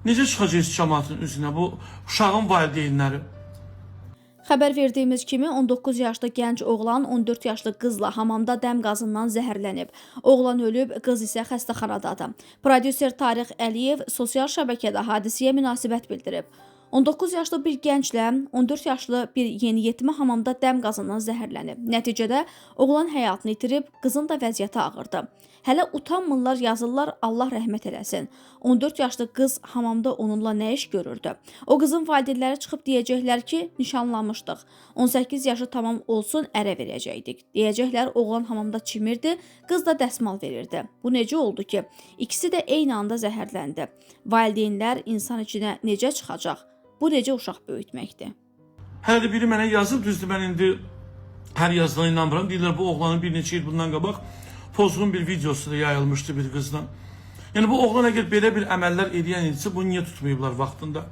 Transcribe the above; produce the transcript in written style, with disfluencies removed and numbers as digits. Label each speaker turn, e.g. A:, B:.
A: Necə çıxacaq cəmaatın üzünə bu uşağın valideynləri?
B: Xəbər verdiyimiz kimi 19 yaşlı gənc oğlan 14 yaşlı qızla hamamda dəm qazından zəhərlənib. Oğlan ölüb, qız isə xəstəxanadadır. Prodüser Tarix Əliyev sosial şəbəkədə hadisəyə münasibət bildirib. 19 yaşlı bir gənclə 14 yaşlı bir yeniyetmə hamamda dəm qazından zəhərlənib. Nəticədə oğlan həyatını itirib, qızın da vəziyyəti ağırdır. Hələ utanmırlar, yazırlar, Allah rəhmət eləsin. 14 yaşlı qız hamamda onunla nə iş görürdü? O qızın valideynləri çıxıb deyəcəklər ki, nişanlanmışdıq. 18 yaşı tamam olsun, ərə verəcəkdik. Deyəcəklər, oğlan hamamda çimirdi, qız da dəsmal verirdi. Bu necə oldu ki, ikisi də eyni anda zəhərləndi? Valideynlər insan içinə necə çıxacaq? Bu necə uşaq böyütməkdir?
A: Hələ də biri mənə yazıb, düzdür, mən indi hər yazılan inanmıram. Deyirlər, bu oğlanın bir neçə il bundan qabaq pozğun bir videosu da yayılmışdı bir qızdan. Yəni bu oğlan əgər belə bir əməllər edən idisə, bunu niyə tutmayıblar vaxtında?